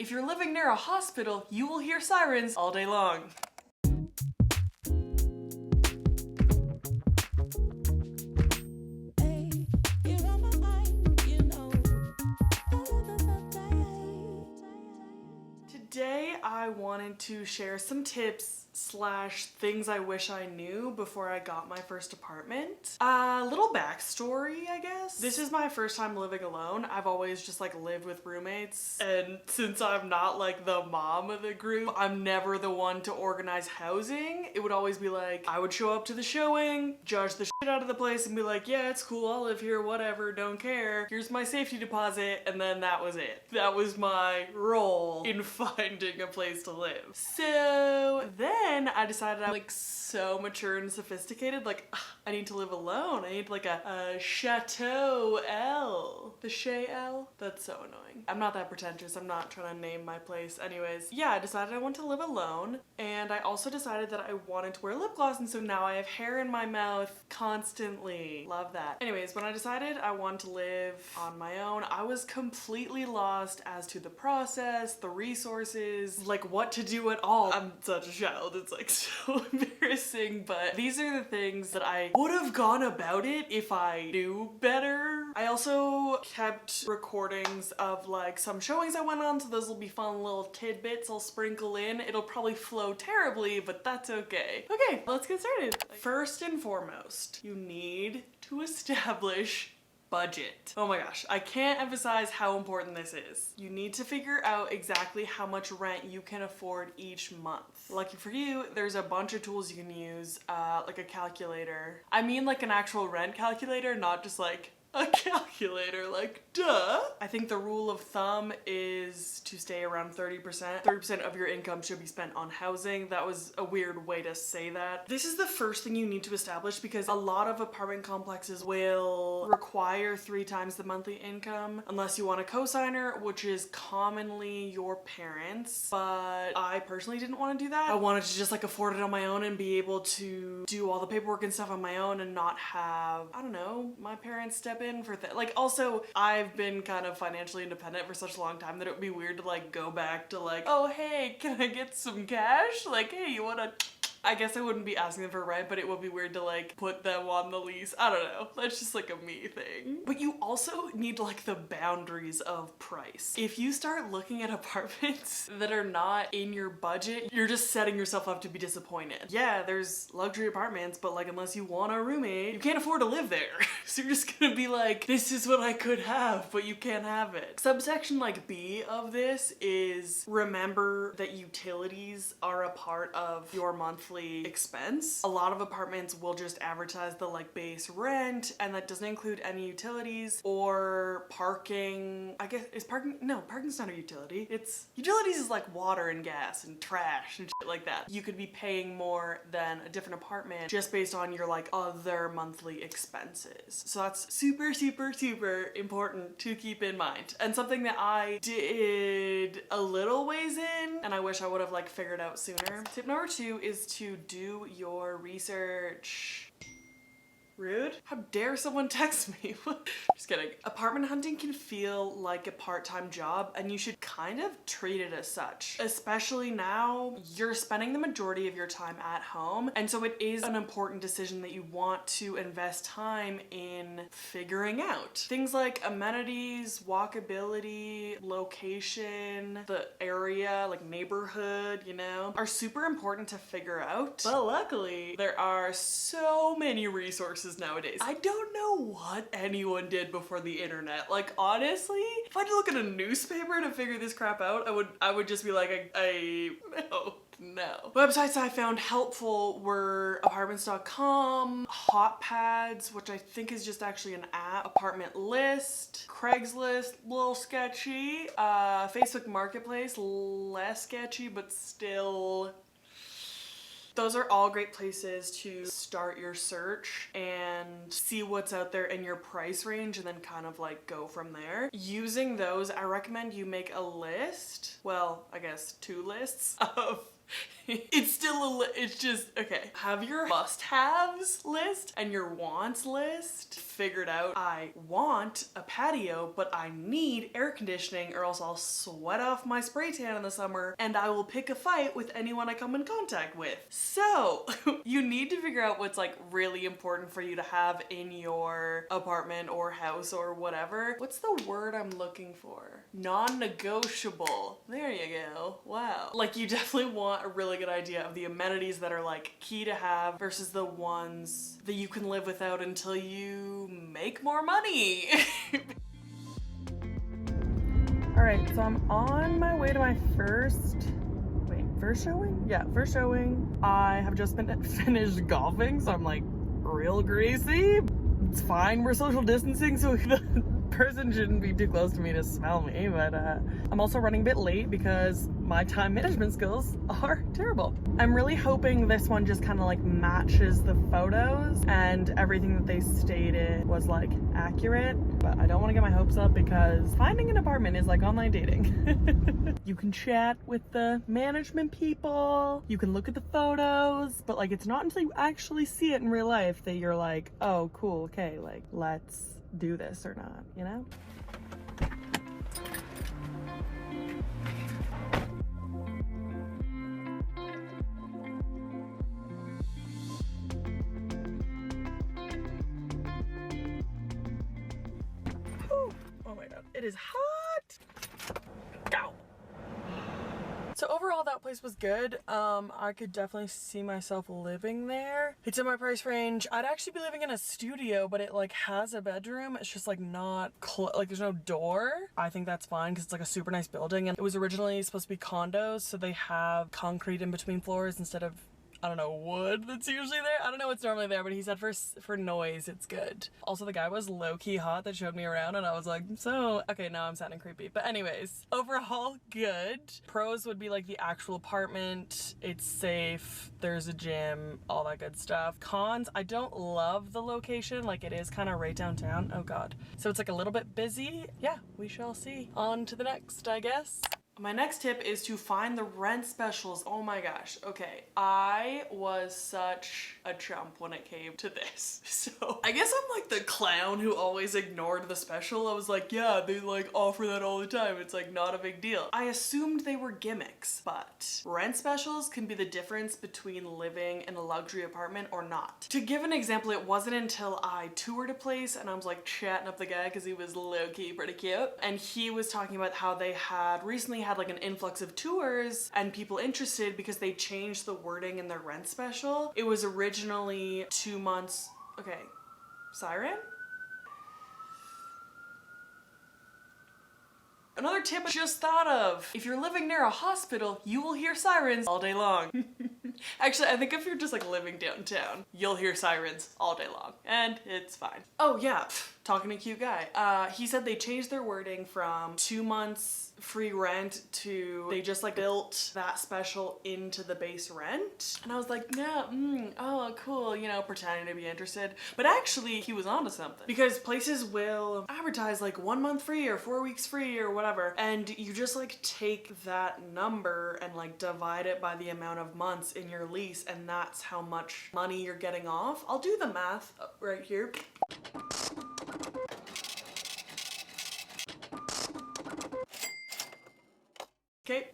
If you're living near a hospital, you will hear sirens all day long. Today I wanted to share some tips slash things I wish I knew before I got my first apartment. A little backstory, I guess. This is my first time living alone. I've always just like lived with roommates, and since I'm not like the mom of the group, I'm never the one to organize housing. It would always be like, I would show up to the showing, judge the shit out of the place and be like, yeah, it's cool, I'll live here, whatever, don't care. Here's my safety deposit, and then that was it. That was my role in finding a place to live. So then I decided I'm like so mature and sophisticated, like I need to live alone. I need like a Chateau L. The Chez L? That's so annoying. I'm not that pretentious. I'm not trying to name my place. Anyways, yeah, I decided I want to live alone, and I also decided that I wanted to wear lip gloss, and so now I have hair in my mouth constantly. Love that. Anyways, when I decided I wanted to live on my own, I was completely lost as to the process, the resources, like what to do at all. I'm such a child. It's like so embarrassing, but these are the things that I would have gone about it if I knew better. I also kept recordings of like some showings I went on, so those will be fun little tidbits I'll sprinkle in. It'll probably flow terribly, but that's okay. Okay, let's get started. First and foremost, you need to establish budget. Oh my gosh, I can't emphasize how important this is. You need to figure out exactly how much rent you can afford each month. Lucky for you, there's a bunch of tools you can use, like a calculator. I mean like an actual rent calculator, not just like a calculator, like duh. I think the rule of thumb is to stay around 30%. 30% of your income should be spent on housing. That was a weird way to say that. This is the first thing you need to establish because a lot of apartment complexes will require 3 times the monthly income unless you want a cosigner, which is commonly your parents. But I personally didn't want to do that. I wanted to just like afford it on my own and be able to do all the paperwork and stuff on my own and not have, I don't know, my parents step in for like also I've been kind of financially independent for such a long time that it would be weird to like go back to like, oh hey, can I get some cash? Like, hey, you wanna, I guess I wouldn't be asking them for rent, but it would be weird to like put them on the lease. I don't know. That's just like a me thing. But you also need like the boundaries of price. If you start looking at apartments that are not in your budget, you're just setting yourself up to be disappointed. Yeah, there's luxury apartments, but like unless you want a roommate, you can't afford to live there. So you're just gonna be like, this is what I could have, but you can't have it. Subsection like B of this is remember that utilities are a part of your monthly expense. A lot of apartments will just advertise the like base rent, and that doesn't include any utilities or parking. I guess is parking, no, parking's not a utility. It's utilities is like water and gas and trash and shit like that. You could be paying more than a different apartment just based on your like other monthly expenses. So that's super, super, super important to keep in mind. And something that I did a little ways in, and I wish I would have like figured out sooner. Tip number 2 is to do your research. Rude? How dare someone text me? Just kidding. Apartment hunting can feel like a part-time job, and you should kind of treat it as such. Especially now, you're spending the majority of your time at home, and so it is an important decision that you want to invest time in figuring out. Things like amenities, walkability, location, the area, like neighborhood, you know, are super important to figure out. But luckily, there are so many resources nowadays. I don't know what anyone did before the internet. Like honestly, if I had to look at a newspaper to figure this crap out, I would just be like, no. Websites I found helpful were apartments.com, Hotpads, which I think is just actually an app, Apartment List, Craigslist, little sketchy, Facebook Marketplace, less sketchy, but still. Those are all great places to start your search and see what's out there in your price range and then kind of like go from there. Using those, I recommend you make a list, well, I guess 2 lists of It's still it's just, okay. Have your must-haves list and your wants list figured out. I want a patio, but I need air conditioning or else I'll sweat off my spray tan in the summer and I will pick a fight with anyone I come in contact with. So you need to figure out what's like really important for you to have in your apartment or house or whatever. What's the word I'm looking for? Non-negotiable. There you go. Wow. Like you definitely want a really good idea of the amenities that are like key to have versus the ones that you can live without until you make more money. All right, so I'm on my way to my first showing? Yeah, first showing. I have just been finished golfing, so I'm like real greasy. It's fine, we're social distancing, so the person shouldn't be too close to me to smell me, but I'm also running a bit late because my time management skills are terrible. I'm really hoping this one just kind of like matches the photos and everything that they stated was like accurate, but I don't want to get my hopes up because finding an apartment is like online dating. You can chat with the management people, you can look at the photos, but like it's not until you actually see it in real life that you're like, oh cool, okay, like let's do this or not, you know? Oh my god, it is hot! Go! So overall that place was good. I could definitely see myself living there. It's in my price range. I'd actually be living in a studio, but it like has a bedroom. It's just like not like there's no door. I think that's fine because it's like a super nice building, and it was originally supposed to be condos, so they have concrete in between floors instead of, I don't know, wood that's usually there. I don't know what's normally there, but he said for noise, it's good. Also, the guy was low-key hot that showed me around, and I was like, so, okay, now I'm sounding creepy. But anyways, overall, good. Pros would be like the actual apartment. It's safe. There's a gym, all that good stuff. Cons, I don't love the location. Like, it is kind of right downtown. Oh, God. So it's like a little bit busy. Yeah, we shall see. On to the next, I guess. My next tip is to find the rent specials. Oh my gosh. Okay. I was such a chump when it came to this. So I guess I'm like the clown who always ignored the special. I was like, yeah, they like offer that all the time. It's like not a big deal. I assumed they were gimmicks, but rent specials can be the difference between living in a luxury apartment or not. To give an example, it wasn't until I toured a place and I was like chatting up the guy because he was low-key pretty cute. And he was talking about how they had recently had like an influx of tours and people interested because they changed the wording in their rent special. It was originally 2 months. Okay, siren? Another tip I just thought of. If you're living near a hospital, you will hear sirens all day long. Actually, I think if you're just like living downtown, you'll hear sirens all day long and it's fine. Oh yeah, talking to a cute guy. He said they changed their wording from 2 months free rent to they just like built that special into the base rent. And I was like, yeah, oh cool, you know, pretending to be interested. But actually he was onto something because places will advertise like 1 month free or 4 weeks free or whatever. And you just like take that number and like divide it by the amount of months in your lease, and that's how much money you're getting off. I'll do the math right here. Okay.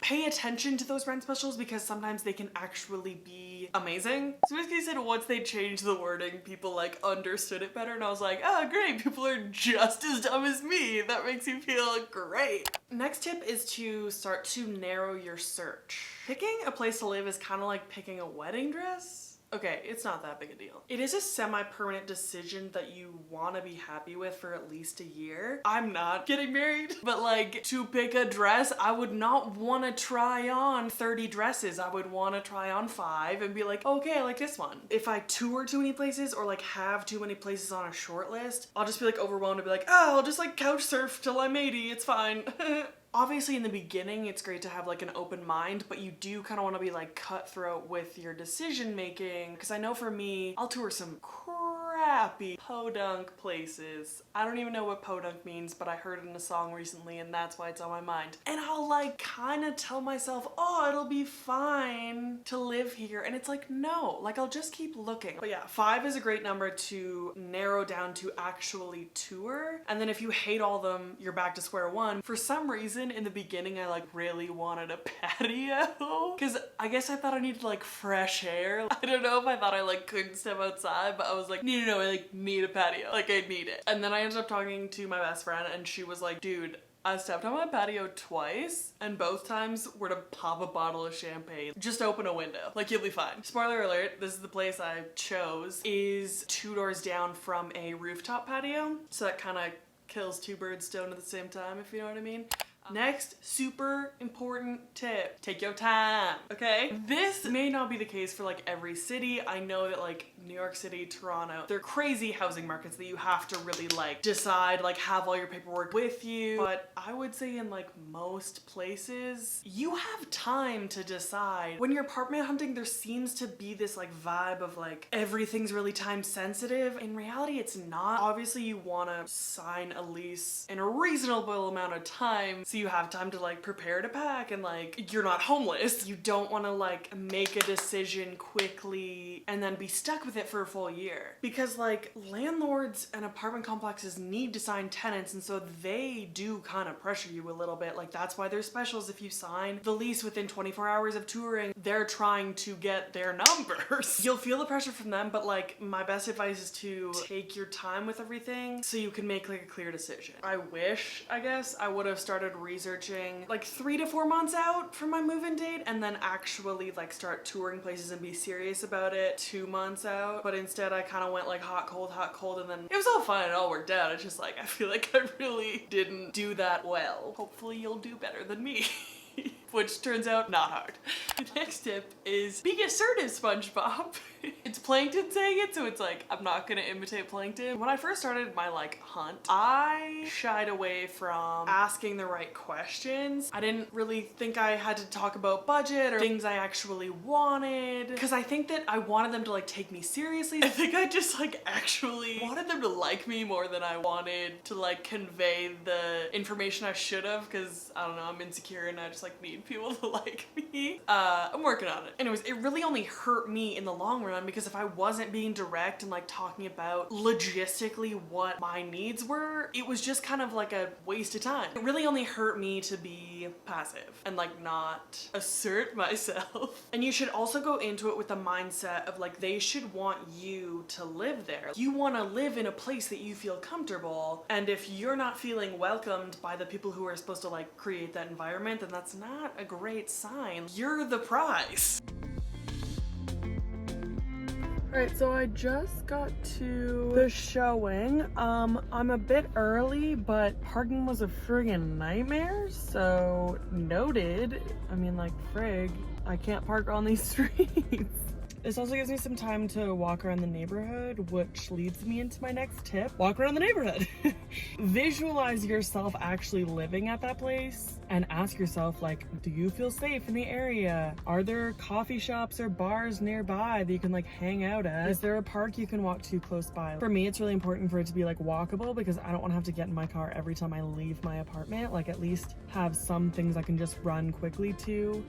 Pay attention to those rent specials because sometimes they can actually be amazing. So basically he said once they changed the wording, people like understood it better, and I was like, oh great, people are just as dumb as me. That makes me feel great. Next tip is to start to narrow your search. Picking a place to live is kind of like picking a wedding dress. Okay, it's not that big a deal. It is a semi-permanent decision that you want to be happy with for at least a year. I'm not getting married, but like to pick a dress, I would not want to try on 30 dresses. I would want to try on 5 and be like, okay, I like this one. If I tour too many places or like have too many places on a short list, I'll just be like overwhelmed and be like, oh, I'll just like couch surf till I'm 80, it's fine. Obviously in the beginning, it's great to have like an open mind, but you do kind of want to be like cutthroat with your decision making. Because I know for me, I'll tour some crap crappy podunk places. I don't even know what podunk means, but I heard it in a song recently and that's why it's on my mind. And I'll like kind of tell myself, oh, it'll be fine to live here. And it's like, no, like I'll just keep looking. But yeah, 5 is a great number to narrow down to actually tour. And then if you hate all of them, you're back to square one. For some reason in the beginning, I like really wanted a patio because I guess I thought I needed like fresh air. I don't know if I thought I like couldn't step outside, but I was like, no, I like need a patio. Like I need it. And then I ended up talking to my best friend and she was like, dude, I stepped on my patio twice and both times were to pop a bottle of champagne. Just open a window, like you'll be fine. Spoiler alert, this is the place I chose, is 2 doors down from a rooftop patio. So that kind of kills 2 birds stoned at the same time, if you know what I mean. Next, super important tip, take your time, okay? This may not be the case for like every city. I know that like New York City, Toronto, they're crazy housing markets that you have to really like decide, like have all your paperwork with you. But I would say in like most places, you have time to decide. When you're apartment hunting, there seems to be this like vibe of like everything's really time sensitive. In reality, it's not. Obviously, you want to sign a lease in a reasonable amount of time so you have time to like prepare to pack and like you're not homeless. You don't want to like make a decision quickly and then be stuck with it for a full year, because like landlords and apartment complexes need to sign tenants, and so they do kind of pressure you a little bit. Like that's why there's specials. If you sign the lease within 24 hours of touring, they're trying to get their numbers. You'll feel the pressure from them, but like my best advice is to take your time with everything so you can make like a clear decision. I wish, I guess, I would have started researching like 3 to 4 months out from my move-in date and then actually like start touring places and be serious about it 2 months out. But instead I kind of went like hot, cold, and then it was all fine, it all worked out. It's just like, I feel like I really didn't do that well. Hopefully you'll do better than me. Which turns out not hard. The next tip is be assertive, SpongeBob. It's Plankton saying it, so it's like, I'm not gonna imitate Plankton. When I first started my like hunt, I shied away from asking the right questions. I didn't really think I had to talk about budget or things I actually wanted, because I think that I wanted them to like take me seriously. I think I just like actually wanted them to like me more than I wanted to like convey the information I should have, because I don't know, I'm insecure and I just like need people to like me. I'm working on it. Anyways, it really only hurt me in the long run, because if I wasn't being direct and like talking about logistically what my needs were, it was just kind of like a waste of time. It really only hurt me to be passive and like not assert myself. And you should also go into it with the mindset of like, they should want you to live there. You want to live in a place that you feel comfortable, and if you're not feeling welcomed by the people who are supposed to like create that environment, then that's not a great sign. You're the prize. Alright, so I just got to the showing. I'm a bit early, but parking was a friggin' nightmare, so noted. I mean, like, frig, I can't park on these streets. This also gives me some time to walk around the neighborhood, which leads me into my next tip. Walk around the neighborhood. Visualize yourself actually living at that place and ask yourself, like, do you feel safe in the area? Are there coffee shops or bars nearby that you can like hang out at? Is there a park you can walk to close by? For me, it's really important for it to be like walkable, because I don't want to have to get in my car every time I leave my apartment. Like, at least have some things I can just run quickly to.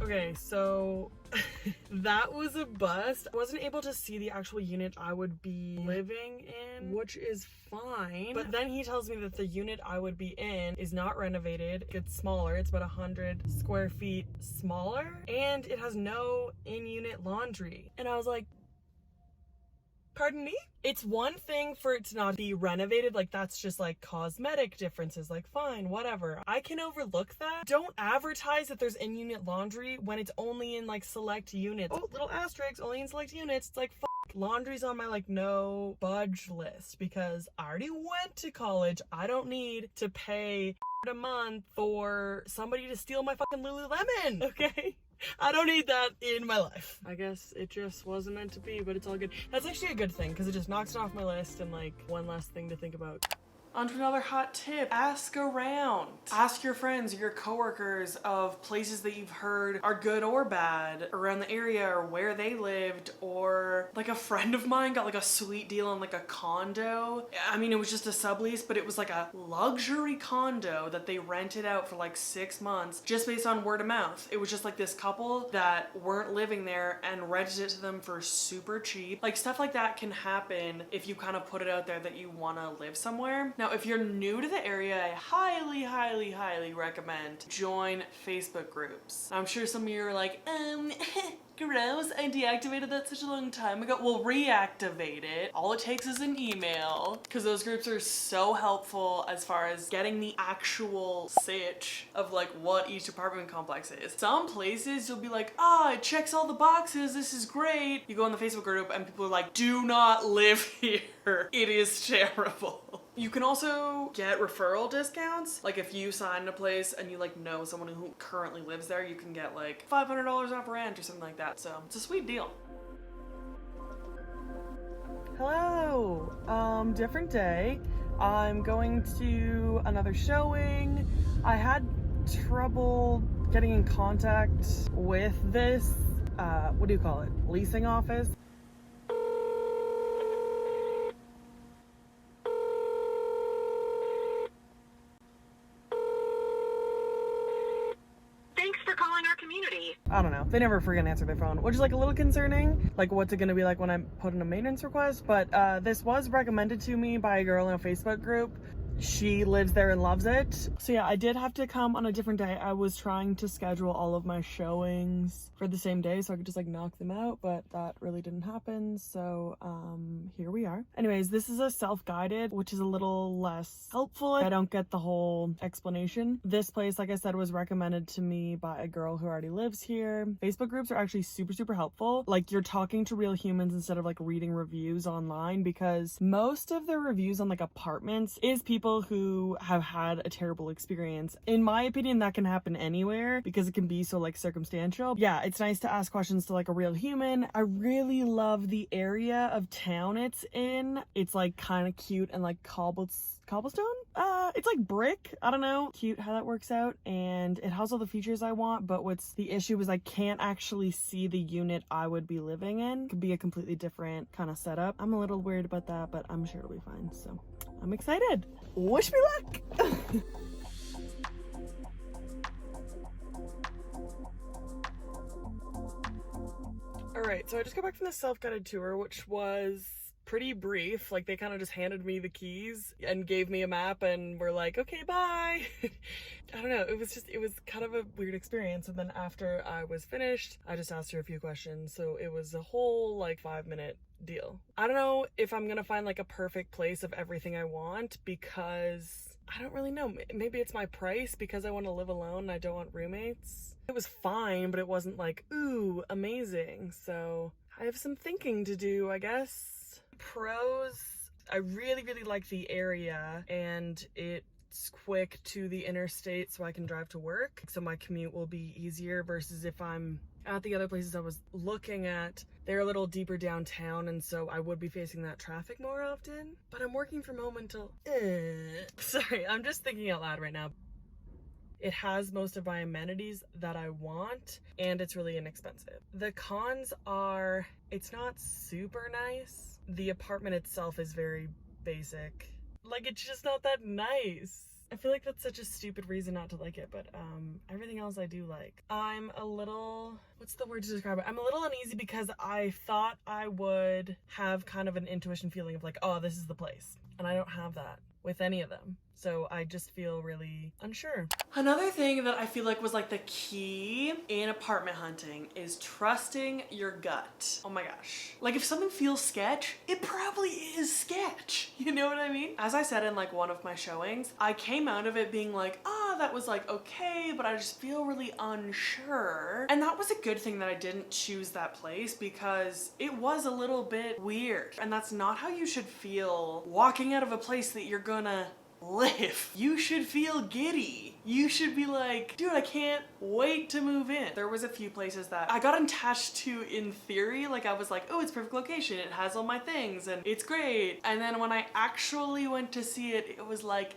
Okay, so that was a bust. I wasn't able to see the actual unit I would be living in, which is fine. But then he tells me that the unit I would be in is not renovated. It's smaller. It's about 100 square feet smaller, and it has no in-unit laundry. And I was like, pardon me? It's one thing for it to not be renovated, like that's just like cosmetic differences, like fine, whatever. I can overlook that. Don't advertise that there's in-unit laundry when it's only in like select units. Oh, little asterisks, only in select units. It's like, fuck. Laundry's on my like no budge list, because I already went to college. I don't need to pay a month for somebody to steal my fucking Lululemon, okay? I don't need that in my life. I guess it just wasn't meant to be, but it's all good. That's actually a good thing, because it just knocks it off my list and like one less thing to think about. On to another hot tip. Ask around. Ask your friends, your coworkers of places that you've heard are good or bad around the area or where they lived, or like a friend of mine got like a sweet deal on like a condo. I mean, it was just a sublease, but it was like a luxury condo that they rented out for like 6 months just based on word of mouth. It was just like this couple that weren't living there and rented it to them for super cheap. Like stuff like that can happen if you kind of put it out there that you want to live somewhere. Now, if you're new to the area, I highly recommend join Facebook groups. I'm sure some of you are like, gross, I deactivated that such a long time ago. Well, reactivate it. All it takes is an email, because those groups are so helpful as far as getting the actual sitch of like what each apartment complex is. Some places you'll be like, it checks all the boxes, this is great. You go in the Facebook group and people are like, do not live here. It is terrible. You can also get referral discounts. Like if you sign a place and you like know someone who currently lives there, you can get like $500 off rent or something like that. So it's a sweet deal. Hello, different day. I'm going to another showing. I had trouble getting in contact with this, what do you call it? Leasing office. I don't know. They never freaking answer their phone, which is like a little concerning. Like, what's it gonna be like when I put in a maintenance request? But this was recommended to me by a girl in a Facebook group. She lives there and loves it. So yeah, I did have to come on a different day. I was trying to schedule all of my showings for the same day so I could just like knock them out, but that really didn't happen. So here we are. Anyways, this is a self-guided, which is a little less helpful. I don't get the whole explanation. This place, like I said, was recommended to me by a girl who already lives here. Facebook groups are actually super helpful. Like, you're talking to real humans instead of like reading reviews online, because most of the reviews on like apartments is people who have had a terrible experience. In my opinion, that can happen anywhere because it can be so like circumstantial. Yeah, it's nice to ask questions to like a real human. I really love the area of town it's in. It's like kind of cute and like cobblestone? It's like brick. I don't know. Cute how that works out. And it has all the features I want, but what's the issue is I can't actually see the unit I would be living in. It could be a completely different kind of setup. I'm a little worried about that, but I'm sure it'll be fine. So I'm excited. Wish me luck. Alright, so I just got back from the self-guided tour, which was pretty brief. Like, they kind of just handed me the keys and gave me a map and were like, okay, bye. I don't know, it was kind of a weird experience. And then after I was finished, I just asked her a few questions, so it was a whole like 5-minute deal. I don't know if I'm gonna find like a perfect place of everything I want, because I don't really know. Maybe it's my price, because I want to live alone and I don't want roommates. It was fine, but it wasn't like, ooh, amazing. So I have some thinking to do, I guess. Pros, I really like the area, and it's quick to the interstate so I can drive to work. So my commute will be easier versus if I'm at the other places I was looking at, they're a little deeper downtown, and so I would be facing that traffic more often. But I'm working from home until, sorry, I'm just thinking out loud right now. It has most of my amenities that I want, and it's really inexpensive. The cons are, it's not super nice. The apartment itself is very basic. Like, it's just not that nice. I feel like that's such a stupid reason not to like it, but everything else I do like. I'm a little, what's the word to describe it? I'm a little uneasy because I thought I would have kind of an intuition feeling of like, oh, this is the place. And I don't have that with any of them. So I just feel really unsure. Another thing that I feel like was like the key in apartment hunting is trusting your gut. Oh my gosh. Like, if something feels sketch, it probably is sketch. You know what I mean? As I said in like one of my showings, I came out of it being like, that was like okay, but I just feel really unsure. And that was a good thing that I didn't choose that place, because it was a little bit weird. And that's not how you should feel walking out of a place that you're gonna live. You should feel giddy. You should be like, dude, I can't wait to move in. There was a few places that I got attached to in theory. Like I was like, oh, it's perfect location. It has all my things and it's great. And then when I actually went to see it, it was like,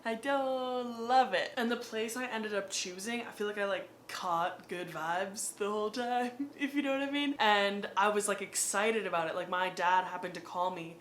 I don't love it. And the place I ended up choosing, I feel like I like caught good vibes the whole time, if you know what I mean. And I was like excited about it. Like my dad happened to call me.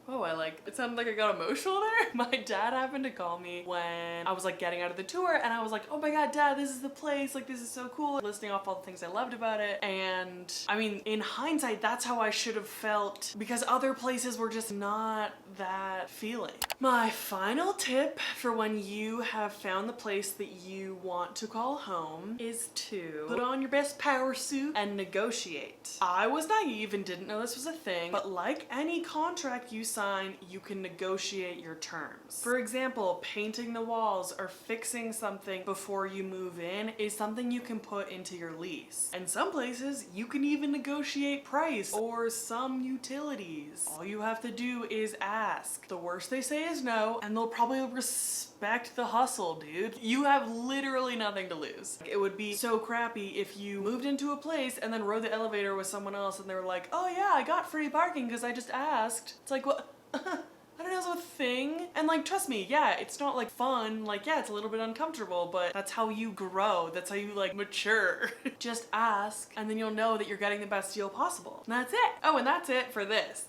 Oh, it sounded like I got emotional there. My dad happened to call me when I was like getting out of the tour and I was like, oh my God, Dad, this is the place. Like, this is so cool. Listing off all the things I loved about it. And I mean, in hindsight, that's how I should have felt because other places were just not that feeling. My final tip for when you have found the place that you want to call home is to put on your best power suit and negotiate. I was naive and didn't know this was a thing, but like any contract you sign, you can negotiate your terms. For example, painting the walls or fixing something before you move in is something you can put into your lease. And some places, you can even negotiate price or some utilities. All you have to do is ask. The worst they say is no, and they'll probably respect the hustle, dude. You have literally nothing to lose. It would be so crappy if you moved into a place and then rode the elevator with someone else and they were like, oh yeah, I got free parking because I just asked. It's like, what? I don't know, it's a thing. And like, trust me, yeah, it's not like fun. Like, yeah, it's a little bit uncomfortable, but that's how you grow. That's how you like mature. Just ask, and then you'll know that you're getting the best deal possible. And that's it. Oh, and that's it for this.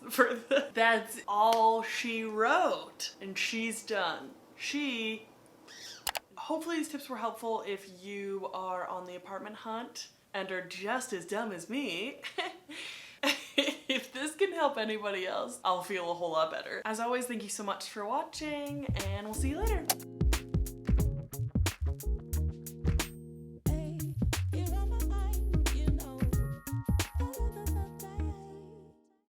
That's all she wrote. And she's done. Hopefully these tips were helpful if you are on the apartment hunt and are just as dumb as me. If this can help anybody else, I'll feel a whole lot better. As always, thank you so much for watching, and we'll see you later.